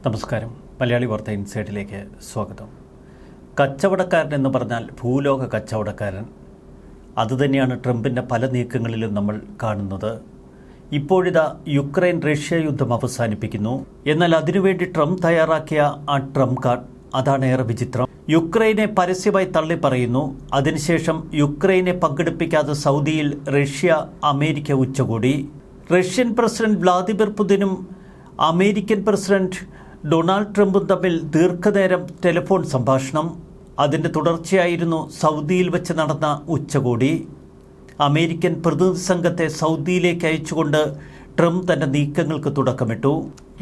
നമസ്കാരം. മലയാളി വാർത്ത ഇൻസൈഡിലേക്ക് സ്വാഗതം. കച്ചവടക്കാരൻ എന്ന് പറഞ്ഞാൽ ഭൂലോക കച്ചവടക്കാരൻ. അതുതന്നെയാണ് ട്രംപിൻ്റെ പല നീക്കങ്ങളിലും നമ്മൾ കാണുന്നത്. ഇപ്പോഴിതാ യുക്രൈൻ റഷ്യ യുദ്ധം അവസാനിപ്പിക്കുന്നു. എന്നാൽ അതിനുവേണ്ടി ട്രംപ് തയ്യാറാക്കിയ ആ ട്രംപ് കാർഡ് അതാണ് ഏറെ വിചിത്രം. യുക്രൈനെ പരസ്യമായി തള്ളിപ്പറയുന്നു. അതിനുശേഷം യുക്രൈനെ പങ്കെടുപ്പിക്കാതെ സൗദിയിൽ റഷ്യ അമേരിക്ക ഉച്ചകോടി. റഷ്യൻ പ്രസിഡന്റ് വ്ളാദിമിർ പുതിനും അമേരിക്കൻ പ്രസിഡന്റ് ഡൊണാൾഡ് ട്രംപും തമ്മിൽ ദീർഘനേരം ടെലിഫോൺ സംഭാഷണം. അതിൻ്റെ തുടർച്ചയായിരുന്നു സൗദിയിൽ വെച്ച് നടന്ന ഉച്ചകോടി. അമേരിക്കൻ പ്രതിനിധി സംഘത്തെ സൗദിയിലേക്ക് അയച്ചുകൊണ്ട് ട്രംപ് തൻ്റെ നീക്കങ്ങൾക്ക് തുടക്കമിട്ടു.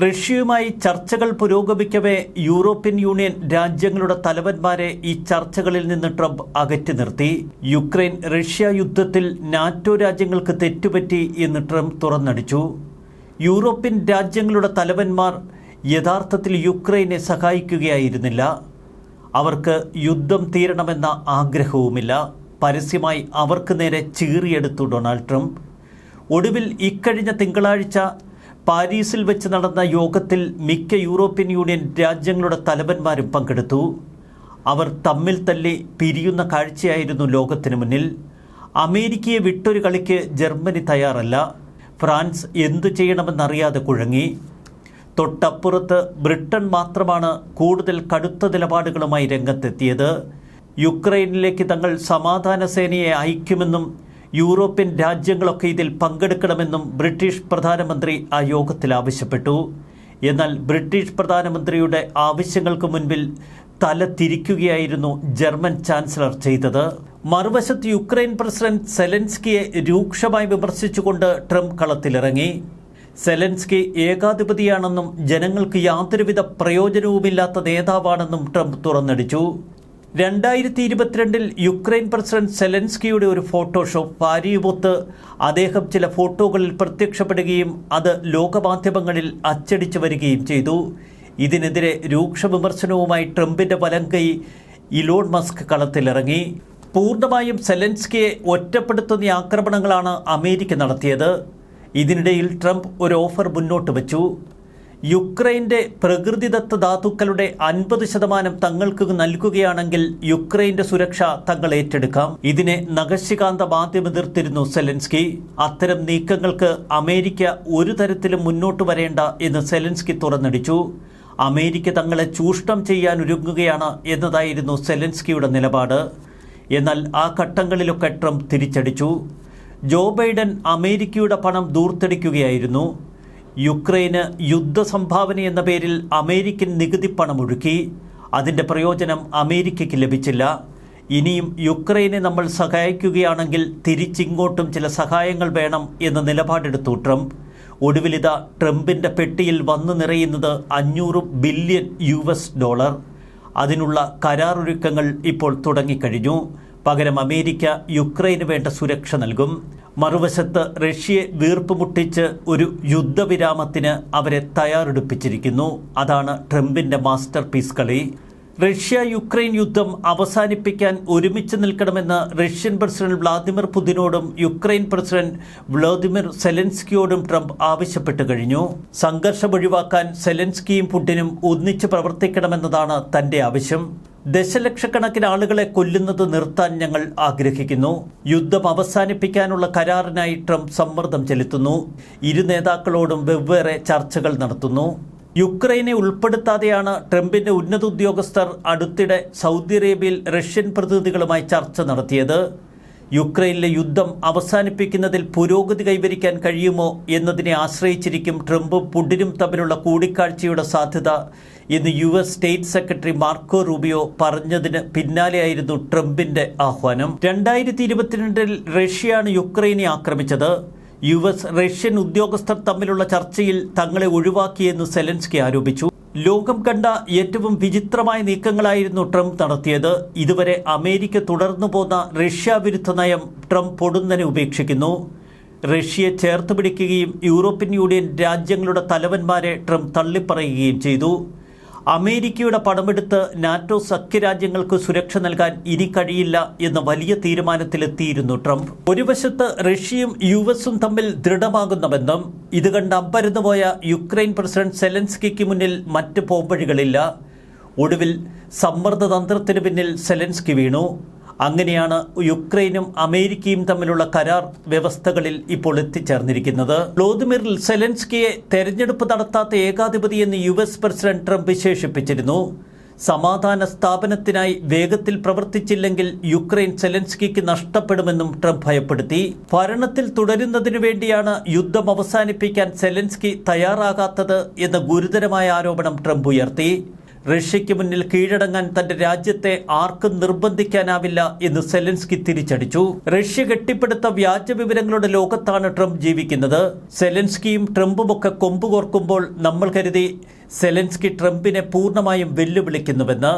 റഷ്യയുമായി ചർച്ചകൾ പുരോഗമിക്കവേ യൂറോപ്യൻ യൂണിയൻ രാജ്യങ്ങളുടെ തലവന്മാരെ ഈ ചർച്ചകളിൽ നിന്ന് ട്രംപ് അകറ്റി നിർത്തി. യുക്രൈൻ റഷ്യ യുദ്ധത്തിൽ നാറ്റോ രാജ്യങ്ങൾക്ക് തെറ്റുപറ്റി എന്ന് ട്രംപ് തുറന്നടിച്ചു. യൂറോപ്യൻ രാജ്യങ്ങളുടെ തലവന്മാർ യഥാർത്ഥത്തിൽ യുക്രൈനെ സഹായിക്കുകയായിരുന്നില്ല. അവർക്ക് യുദ്ധം തീരണമെന്ന ആഗ്രഹവുമില്ല. പരസ്യമായി അവർക്ക് നേരെ ചീറിയെടുത്തു ഡൊണാൾഡ് ട്രംപ്. ഒടുവിൽ ഇക്കഴിഞ്ഞ തിങ്കളാഴ്ച പാരീസിൽ വെച്ച് നടന്ന യോഗത്തിൽ മിക്ക യൂറോപ്യൻ യൂണിയൻ രാജ്യങ്ങളുടെ തലവന്മാരും പങ്കെടുത്തു. അവർ തമ്മിൽ തല്ലി പിരിയുന്ന കാഴ്ചയായിരുന്നു ലോകത്തിന് മുന്നിൽ. അമേരിക്കയെ വിട്ടൊരു കളിക്ക് ജർമ്മനി തയ്യാറല്ല. ഫ്രാൻസ് എന്തു ചെയ്യണമെന്നറിയാതെ കുഴങ്ങി. തൊട്ടപ്പുറത്ത് ബ്രിട്ടൻ മാത്രമാണ് കൂടുതൽ കടുത്ത നിലപാടുകളുമായി രംഗത്തെത്തിയത്. യുക്രൈനിലേക്ക് തങ്ങൾ സമാധാന സേനയെ അയക്കുമെന്നും യൂറോപ്യൻ രാജ്യങ്ങളൊക്കെ ഇതിൽ പങ്കെടുക്കണമെന്നും ബ്രിട്ടീഷ് പ്രധാനമന്ത്രി ആ യോഗത്തിൽ ആവശ്യപ്പെട്ടു. എന്നാൽ ബ്രിട്ടീഷ് പ്രധാനമന്ത്രിയുടെ ആവശ്യങ്ങൾക്ക് മുൻപിൽ തല തിരിക്കുകയായിരുന്നു ജർമ്മൻ ചാൻസലർ ചെയ്തത്. മറുവശത്ത് യുക്രൈൻ പ്രസിഡന്റ് സെലൻസ്കിയെ രൂക്ഷമായി വിമർശിച്ചുകൊണ്ട് ട്രംപ് കളത്തിലിറങ്ങി. സെലൻസ്കി ഏകാധിപതിയാണെന്നും ജനങ്ങൾക്ക് യാതൊരുവിധ പ്രയോജനവുമില്ലാത്ത നേതാവാണെന്നും ട്രംപ് തുറന്നടിച്ചു. 2022 യുക്രൈൻ പ്രസിഡന്റ് സെലൻസ്കിയുടെ ഒരു ഫോട്ടോഷോപ്പ് ഭാര്യയുമൊത്ത് അദ്ദേഹം ചില ഫോട്ടോകളിൽ പ്രത്യക്ഷപ്പെടുകയും അത് ലോകമാധ്യമങ്ങളിൽ അച്ചടിച്ചു വരികയും ചെയ്തു. ഇതിനെതിരെ രൂക്ഷ വിമർശനവുമായി ട്രംപിൻ്റെ വലങ്കൈ ഇലോൺ മസ്ക് കളത്തിലിറങ്ങി. പൂർണ്ണമായും സെലൻസ്കിയെ ഒറ്റപ്പെടുത്തുന്ന ആക്രമണങ്ങളാണ് അമേരിക്ക നടത്തിയത്. ഇതിനിടയിൽ ട്രംപ് ഒരു ഓഫർ മുന്നോട്ട് വച്ചു. യുക്രൈൻ്റെ പ്രകൃതിദത്ത ധാതുക്കളുടെ 50% തങ്ങൾക്ക് നൽകുകയാണെങ്കിൽ യുക്രൈൻ്റെ സുരക്ഷ തങ്ങൾ ഏറ്റെടുക്കാം. ഇതിനെ നഖശികാന്തമാദ്യം എതിർത്തിരുന്നു സെലൻസ്കി. അത്തരം നീക്കങ്ങൾക്ക് അമേരിക്ക ഒരു തരത്തിലും മുന്നോട്ട് വരേണ്ട എന്ന് സെലൻസ്കി തുറന്നടിച്ചു. അമേരിക്ക തങ്ങളെ ചൂഷണം ചെയ്യാൻ ഒരുങ്ങുകയാണ് എന്നതായിരുന്നു സെലൻസ്കിയുടെ നിലപാട്. എന്നാൽ ആ ഘട്ടങ്ങളിലൊക്കെ ട്രംപ് തിരിച്ചടിച്ചു. ജോ ബൈഡൻ അമേരിക്കയുടെ പണം ദൂർത്തടിക്കുകയായിരുന്നു. യുക്രൈന് യുദ്ധസംഭാവന എന്ന പേരിൽ അമേരിക്കൻ നികുതി പണം ഒഴുക്കി. അതിൻ്റെ പ്രയോജനം അമേരിക്കയ്ക്ക് ലഭിച്ചില്ല. ഇനിയും യുക്രൈനെ നമ്മൾ സഹായിക്കുകയാണെങ്കിൽ തിരിച്ചിങ്ങോട്ടും ചില സഹായങ്ങൾ വേണം എന്ന നിലപാടെടുത്തു ട്രംപ്. ഒടുവിലിതാ ട്രംപിൻ്റെ പെട്ടിയിൽ വന്നു നിറയുന്നത് $500 ബില്യൺ. അതിനുള്ള കരാറൊരുക്കങ്ങൾ ഇപ്പോൾ തുടങ്ങിക്കഴിഞ്ഞു. പകരം അമേരിക്ക യുക്രൈന് വേണ്ട സുരക്ഷ നൽകും. മറുവശത്ത് റഷ്യയെ വീർപ്പ് മുട്ടിച്ച് ഒരു യുദ്ധവിരാമത്തിന് അവരെ തയ്യാറെടുപ്പിച്ചിരിക്കുന്നു. അതാണ് ട്രംപിൻ്റെ മാസ്റ്റർ പീസ് കളി. റഷ്യ യുക്രൈൻ യുദ്ധം അവസാനിപ്പിക്കാൻ ഒരുമിച്ച് നിൽക്കണമെന്ന് റഷ്യൻ പ്രസിഡന്റ് വ്ളാദിമിർ പുതിനോടും യുക്രൈൻ പ്രസിഡന്റ് വ്ളാദിമിർ സെലൻസ്കിയോടും ട്രംപ് ആവശ്യപ്പെട്ടു കഴിഞ്ഞു. സംഘർഷം ഒഴിവാക്കാൻ സെലൻസ്കിയും പുടിനും ഒന്നിച്ച് പ്രവർത്തിക്കണമെന്നതാണ് തൻ്റെ ആവശ്യം. ദശലക്ഷക്കണക്കിന് ആളുകളെ കൊല്ലുന്നത് നിർത്താൻ ഞങ്ങൾ ആഗ്രഹിക്കുന്നു. യുദ്ധം അവസാനിപ്പിക്കാനുള്ള കരാറിനായി ട്രംപ് സമ്മർദ്ദം ചെലുത്തുന്നു. ഇരു നേതാക്കളോടും വെവ്വേറെ ചർച്ചകൾ നടത്തുന്നു. യുക്രൈനെ ഉൾപ്പെടുത്താതെയാണ് ട്രംപിൻ്റെ ഉന്നത ഉദ്യോഗസ്ഥർ അടുത്തിടെ സൗദി അറേബ്യയിൽ റഷ്യൻ പ്രതിനിധികളുമായി ചർച്ച നടത്തിയത്. യുക്രൈനിലെ യുദ്ധം അവസാനിപ്പിക്കുന്നതിൽ പുരോഗതി കൈവരിക്കാൻ കഴിയുമോ എന്നതിനെ ആശ്രയിച്ചിരിക്കും ട്രംപും പുടിനും തമ്മിലുള്ള കൂടിക്കാഴ്ചയുടെ സാധ്യത എന്ന് US state secretary Marco Rubio പറഞ്ഞതിന് പിന്നാലെയായിരുന്നു ട്രംപിൻ്റെ ആഹ്വാനം. 2022 റഷ്യയാണ് യുക്രൈനെ ആക്രമിച്ചത്. US റഷ്യൻ ഉദ്യോഗസ്ഥർ തമ്മിലുള്ള ചർച്ചയിൽ തങ്ങളെ ഒഴിവാക്കിയെന്ന് സെലൻസ്കി ആരോപിച്ചു. ലോകം കണ്ട ഏറ്റവും വിചിത്രമായ നീക്കങ്ങളായിരുന്നു ട്രംപ് നടത്തിയത്. ഇതുവരെ അമേരിക്ക തുടർന്നു പോന്ന റഷ്യ വിരുദ്ധ നയം ട്രംപ് പൊടുന്നനെ ഉപേക്ഷിക്കുന്നു. റഷ്യയെ ചേർത്ത് പിടിക്കുകയും യൂറോപ്യൻ യൂണിയൻ രാജ്യങ്ങളുടെ തലവന്മാരെ ട്രംപ് തള്ളിപ്പറയുകയും ചെയ്തു. അമേരിക്കയുടെ പണമെടുത്ത് നാറ്റോ സഖ്യരാജ്യങ്ങൾക്ക് സുരക്ഷ നൽകാൻ ഇനി കഴിയില്ല എന്ന വലിയ തീരുമാനത്തിലെത്തിയിരുന്നു ട്രംപ്. ഒരു വശത്ത് റഷ്യയും യുഎസും തമ്മിൽ ദൃഢമാകുന്നുവെന്നും ഇത് കണ്ട് അമ്പരന്നുപോയ യുക്രൈൻ പ്രസിഡന്റ് സെലൻസ്കിക്ക് മുന്നിൽ മറ്റ് പോംവഴികളില്ല. ഒടുവിൽ സമ്മർദ്ദതന്ത്രത്തിന് പിന്നിൽ സെലൻസ്കി വീണു. അങ്ങനെയാണ് യുക്രൈനും അമേരിക്കയും തമ്മിലുള്ള കരാർ വ്യവസ്ഥകളിൽ ഇപ്പോൾ എത്തിച്ചേർന്നിരിക്കുന്നത്. വ്ളാദിമിർ സെലൻസ്കിയെ തെരഞ്ഞെടുപ്പ് നടത്താത്ത ഏകാധിപതിയെന്ന് യുഎസ് പ്രസിഡന്റ് ട്രംപ് വിശേഷിപ്പിച്ചിരുന്നു. സമാധാന സ്ഥാപനത്തിനായി വേഗത്തിൽ പ്രവർത്തിച്ചില്ലെങ്കിൽ യുക്രൈൻ സെലൻസ്കിക്ക് നഷ്ടപ്പെടുമെന്നും ട്രംപ് ഭയപ്പെടുത്തി. ഭരണത്തിൽ തുടരുന്നതിനു വേണ്ടിയാണ് യുദ്ധം അവസാനിപ്പിക്കാൻ സെലൻസ്കി തയ്യാറാകാത്തത് എന്ന ഗുരുതരമായ ആരോപണം ട്രംപ് ഉയർത്തി. റഷ്യയ്ക്ക് മുന്നിൽ കീഴടങ്ങാൻ തന്റെ രാജ്യത്തെ ആർക്കും നിർബന്ധിക്കാനാവില്ല എന്ന് സെലൻസ്കി തിരിച്ചടിച്ചു. റഷ്യ കെട്ടിപ്പടുത്ത വ്യാജ വിവരങ്ങളുടെ ലോകത്താണ് ട്രംപ് ജീവിക്കുന്നത്. സെലൻസ്കിയും ട്രംപുമൊക്കെ കൊമ്പുകോർക്കുമ്പോൾ നമ്മൾ കരുതി സെലൻസ്കി ട്രംപിനെ പൂർണ്ണമായും വെല്ലുവിളിക്കുന്നുവെന്ന്.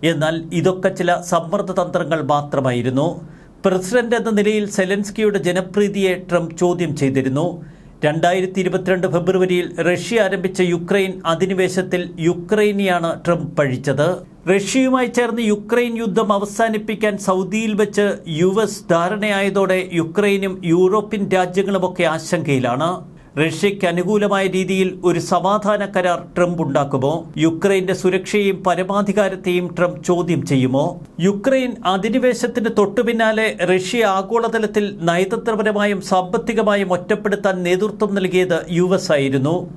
എന്നാൽ ഇതൊക്കെ ചില സമ്മർദ്ദതന്ത്രങ്ങൾ മാത്രമായിരുന്നു. പ്രസിഡന്റ് എന്ന നിലയിൽ സെലൻസ്കിയുടെ ജനപ്രീതിയെ ട്രംപ് ചോദ്യം ചെയ്തിരുന്നു. 2022 ഫെബ്രുവരിയിൽ റഷ്യ ആരംഭിച്ച യുക്രൈൻ അധിനിവേശത്തിൽ യുക്രൈനെയാണ് ട്രംപ് പഴിച്ചത്. റഷ്യയുമായി ചേർന്ന് യുക്രൈൻ യുദ്ധം അവസാനിപ്പിക്കാൻ സൗദിയിൽ വെച്ച് യുഎസ് ധാരണയായതോടെ യുക്രൈനും യൂറോപ്യൻ രാജ്യങ്ങളുമൊക്കെ ആശങ്കയിലാണ്. റഷ്യയ്ക്ക് അനുകൂലമായ രീതിയിൽ ഒരു സമാധാന കരാർ ട്രംപ് ഉണ്ടാക്കുമോ? യുക്രൈന്റെ സുരക്ഷയെയും പരമാധികാരത്തെയും ട്രംപ് ചോദ്യം ചെയ്യുമോ? യുക്രൈൻ അധിനിവേശത്തിന് തൊട്ടുപിന്നാലെ റഷ്യ ആഗോളതലത്തിൽ നയതന്ത്രപരമായും സാമ്പത്തികമായും ഒറ്റപ്പെടുത്താൻ നേതൃത്വം നൽകിയത് യുഎസ് ആയിരുന്നു.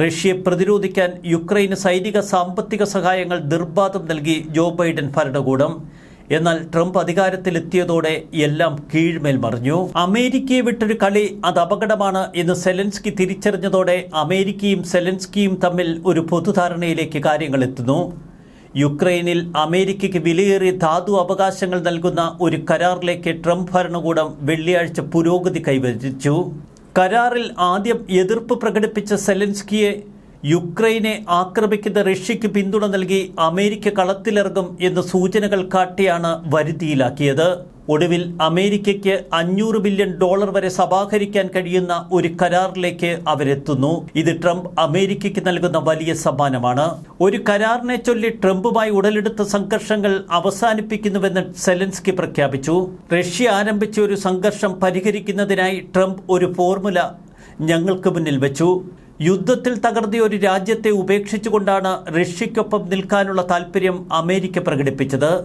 റഷ്യയെ പ്രതിരോധിക്കാൻ യുക്രൈന് സൈനിക സാമ്പത്തിക സഹായങ്ങൾ നിർബാധം നൽകി ജോ ബൈഡൻ ഭരണകൂടം. എന്നാൽ ട്രംപ് അധികാരത്തിലെത്തിയതോടെ എല്ലാം കീഴ്മേൽ മറിഞ്ഞു. അമേരിക്കയെ വിട്ടൊരു കളി അത് അപകടമാണ് എന്ന് സെലൻസ്കി തിരിച്ചറിഞ്ഞതോടെ അമേരിക്കയും സെലൻസ്കിയും തമ്മിൽ ഒരു പൊതുധാരണയിലേക്ക് കാര്യങ്ങൾ എത്തുന്നു. യുക്രൈനിൽ അമേരിക്കയ്ക്ക് വിലയേറിയ ധാതു അവകാശങ്ങൾ നൽകുന്ന ഒരു കരാറിലേക്ക് ട്രംപ് ഭരണകൂടം വെള്ളിയാഴ്ച പുരോഗതി കൈവരിച്ചു. കരാറിൽ ആദ്യം എതിർപ്പ് പ്രകടിപ്പിച്ച സെലൻസ്കിയെ യുക്രൈനെ ആക്രമിക്കുന്ന റഷ്യയ്ക്ക് പിന്തുണ നൽകി അമേരിക്ക കളത്തിലിറങ്ങും എന്ന സൂചനകൾ കാട്ടിയാണ് വരുതിയിലാക്കിയത്. ഒടുവിൽ അമേരിക്കയ്ക്ക് $500 ബില്യൺ വരെ സമാഹരിക്കാൻ കഴിയുന്ന ഒരു കരാറിലേക്ക് അവരെത്തുന്നു. ഇത് ട്രംപ് അമേരിക്കയ്ക്ക് നൽകുന്ന വലിയ സമ്മാനമാണ്. ഒരു കരാറിനെ ചൊല്ലി ട്രംപുമായി ഉടലെടുത്ത സംഘർഷങ്ങൾ അവസാനിപ്പിക്കുന്നുവെന്ന് സെലൻസ്കി പ്രഖ്യാപിച്ചു. റഷ്യ ആരംഭിച്ച ഒരു സംഘർഷം പരിഹരിക്കുന്നതിനായി ട്രംപ് ഒരു ഫോർമുല ഞങ്ങൾക്ക് മുന്നിൽ വെച്ചു. യുദ്ധത്തിൽ തകർന്ന ഒരു രാജ്യത്തെ ഉപേക്ഷിച്ചുകൊണ്ടാണ് റഷ്യയ്ക്കൊപ്പം നിൽക്കാനുള്ള താൽപ്പര്യം അമേരിക്ക പ്രകടിപ്പിച്ചത്.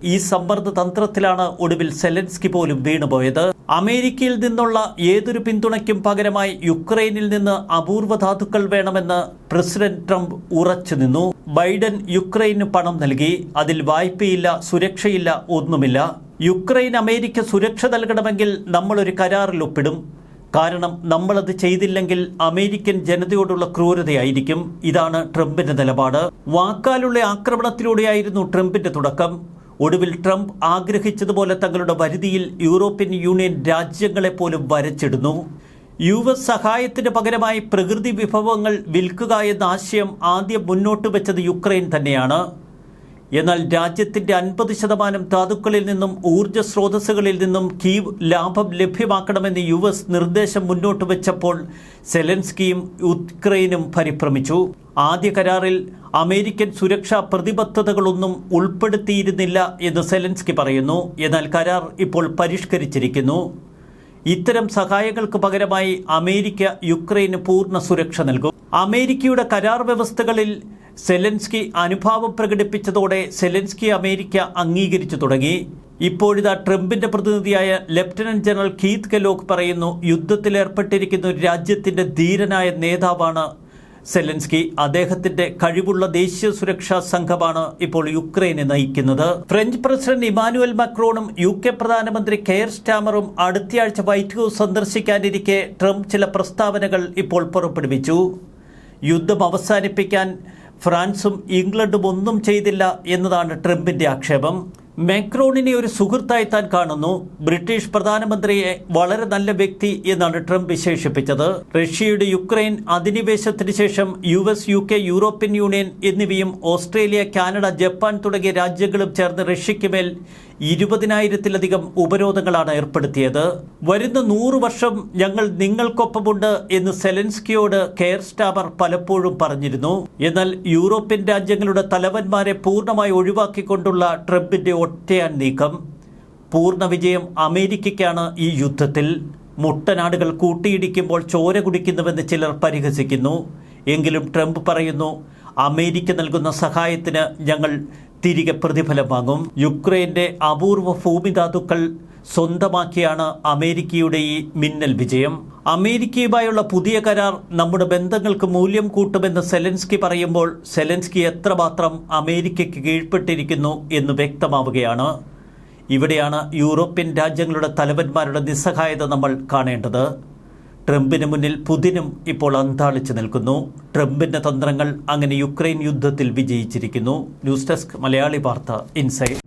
ഈ സമ്മർദ്ദ തന്ത്രത്തിലാണ് ഒടുവിൽ സെലൻസ്കി പോലും വീണുപോയത്. അമേരിക്കയിൽ നിന്നുള്ള ഏതൊരു പിന്തുണയ്ക്കും പകരമായി യുക്രൈനിൽ നിന്ന് അപൂർവ ധാതുക്കൾ വേണമെന്ന് പ്രസിഡന്റ് ട്രംപ് ഉറച്ചു നിന്നു. ബൈഡൻ യുക്രൈന് പണം നൽകി. അതിൽ വായ്പയില്ല, സുരക്ഷയില്ല, ഒന്നുമില്ല. യുക്രൈൻ അമേരിക്ക സുരക്ഷ നൽകണമെങ്കിൽ നമ്മളൊരു കരാറിൽ ഒപ്പിടും. കാരണം നമ്മളത് ചെയ്തില്ലെങ്കിൽ അമേരിക്കൻ ജനതയോടുള്ള ക്രൂരതയായിരിക്കും. ഇതാണ് ട്രംപിന്റെ നിലപാട്. വാക്കാലുള്ള ആക്രമണത്തിലൂടെയായിരുന്നു ട്രംപിന്റെ തുടക്കം. ഒടുവിൽ ട്രംപ് ആഗ്രഹിച്ചതുപോലെ തങ്ങളുടെ വരുതിയിൽ യൂറോപ്യൻ യൂണിയൻ രാജ്യങ്ങളെപ്പോലും വരച്ചിടുന്നു. യുഎസ് സഹായത്തിന് പകരമായി പ്രകൃതി വിഭവങ്ങൾ വിൽക്കുക എന്ന ആശയം ആദ്യം മുന്നോട്ട് വെച്ചത് യുക്രൈൻ തന്നെയാണ്. എന്നാൽ രാജ്യത്തിന്റെ 50% ധാതുക്കളിൽ നിന്നും ഊർജ്ജ സ്രോതസ്സുകളിൽ നിന്നും കീവ് ലാഭം ലഭ്യമാക്കണമെന്ന് യുഎസ് നിർദ്ദേശം മുന്നോട്ട് വെച്ചപ്പോൾ സെലൻസ്കിയും യുക്രൈനും പരിഭ്രമിച്ചു. ആദ്യ കരാറിൽ അമേരിക്കൻ സുരക്ഷാ പ്രതിബദ്ധതകളൊന്നും ഉൾപ്പെടുത്തിയിരുന്നില്ല എന്ന് സെലൻസ്കി പറയുന്നു. എന്നാൽ കരാർ ഇപ്പോൾ പരിഷ്കരിച്ചിരിക്കുന്നു. ഇത്തരം സഹായങ്ങൾക്ക് പകരമായി അമേരിക്ക യുക്രൈന് പൂർണ്ണ സുരക്ഷ നൽകും. അമേരിക്കയുടെ കരാർ വ്യവസ്ഥകളിൽ സെലൻസ്കി അനുഭാവം പ്രകടിപ്പിച്ചതോടെ സെലൻസ്കി അമേരിക്ക അംഗീകരിച്ചു തുടങ്ങി. ഇപ്പോഴിതാ ട്രംപിന്റെ പ്രതിനിധിയായ ലഫ്റ്റനന്റ് ജനറൽ കീത്ത് കെലോഗ് പറയുന്നു, യുദ്ധത്തിലേർപ്പെട്ടിരിക്കുന്ന ഒരു രാജ്യത്തിന്റെ ധീരനായ നേതാവാണ് സെലൻസ്കി. അദ്ദേഹത്തിന്റെ കഴിവുള്ള ദേശീയ സുരക്ഷാ സംഘമാണ് ഇപ്പോൾ യുക്രൈനെ നയിക്കുന്നത്. ഫ്രഞ്ച് പ്രസിഡന്റ് ഇമാനുവൽ മാക്രോണും UK പ്രധാനമന്ത്രി കെയർ സ്റ്റാമറും അടുത്തയാഴ്ച വൈറ്റ് ഹൗസ് സന്ദർശിക്കാനിരിക്കെ ട്രംപ് ചില പ്രസ്താവനകൾ ഇപ്പോൾ പുറപ്പെടുവിച്ചു. യുദ്ധം അവസാനിപ്പിക്കാൻ ഫ്രാൻസും ഇംഗ്ലണ്ടും ഒന്നും ചെയ്തില്ല എന്നതാണ് ട്രംപിന്റെ ആക്ഷേപം. മാക്രോണിനെ ഒരു സുഹൃത്തായി താൻ കാണുന്നു. ബ്രിട്ടീഷ് പ്രധാനമന്ത്രിയെ വളരെ നല്ല വ്യക്തി എന്നാണ് ട്രംപ് വിശേഷിപ്പിച്ചത്. റഷ്യയുടെ യുക്രൈൻ അധിനിവേശത്തിന് ശേഷം US, UK, യൂറോപ്യൻ യൂണിയൻ എന്നിവയും ഓസ്ട്രേലിയ, കാനഡ, ജപ്പാൻ തുടങ്ങിയ രാജ്യങ്ങളും ചേർന്ന് റഷ്യയ്ക്ക് മേൽ 20,000-ത്തിലധികം ഉപരോധങ്ങളാണ് ഏർപ്പെടുത്തിയത്. വരുന്ന 100 വർഷം ഞങ്ങൾ നിങ്ങൾക്കൊപ്പമുണ്ട് എന്ന് സെലൻസ്കിയോട് കെയർ സ്റ്റാമർ പലപ്പോഴും പറഞ്ഞിരുന്നു. എന്നാൽ യൂറോപ്യൻ രാജ്യങ്ങളുടെ തലവന്മാരെ പൂർണ്ണമായി ഒഴിവാക്കിക്കൊണ്ടുള്ള ട്രംപിന്റെ ഒറ്റയാൻ നീക്കം. പൂർണ്ണ വിജയം അമേരിക്കയ്ക്കാണ് ഈ യുദ്ധത്തിൽ. മുട്ടനാടുകൾ കൂട്ടിയിടിക്കുമ്പോൾ ചോര കുടിക്കുന്നുവെന്ന് ചിലർ പരിഹസിക്കുന്നു. എങ്കിലും ട്രംപ് പറയുന്നു, അമേരിക്ക നൽകുന്ന സഹായത്തിന് ഞങ്ങൾ തിരികെ പ്രതിഫലം വാങ്ങും. യുക്രൈൻ്റെ അപൂർവ ഭൂമിധാതുക്കൾ സ്വന്തമാക്കിയാണ് അമേരിക്കയുടെ ഈ മിന്നൽ വിജയം. അമേരിക്കയുമായുള്ള പുതിയ കരാർ നമ്മുടെ ബന്ധങ്ങൾക്ക് മൂല്യം കൂട്ടുമെന്ന് സെലൻസ്കി പറയുമ്പോൾ സെലൻസ്കി എത്രമാത്രം അമേരിക്കയ്ക്ക് കീഴ്പ്പെട്ടിരിക്കുന്നു എന്ന് വ്യക്തമാവുകയാണ്. ഇവിടെയാണ് യൂറോപ്യൻ രാജ്യങ്ങളുടെ തലവന്മാരുടെ നിസ്സഹായത നമ്മൾ കാണേണ്ടത്. ട്രംപിന് മുന്നിൽ പുതിനും ഇപ്പോൾ അന്താളിച്ചു നിൽക്കുന്നു. ട്രംപിന്റെ തന്ത്രങ്ങൾ അങ്ങനെ യുക്രൈൻ യുദ്ധത്തിൽ വിജയിച്ചിരിക്കുന്നു. ന്യൂസ് ഡെസ്ക് മലയാളി വാർത്ത ഇൻസൈഡ്.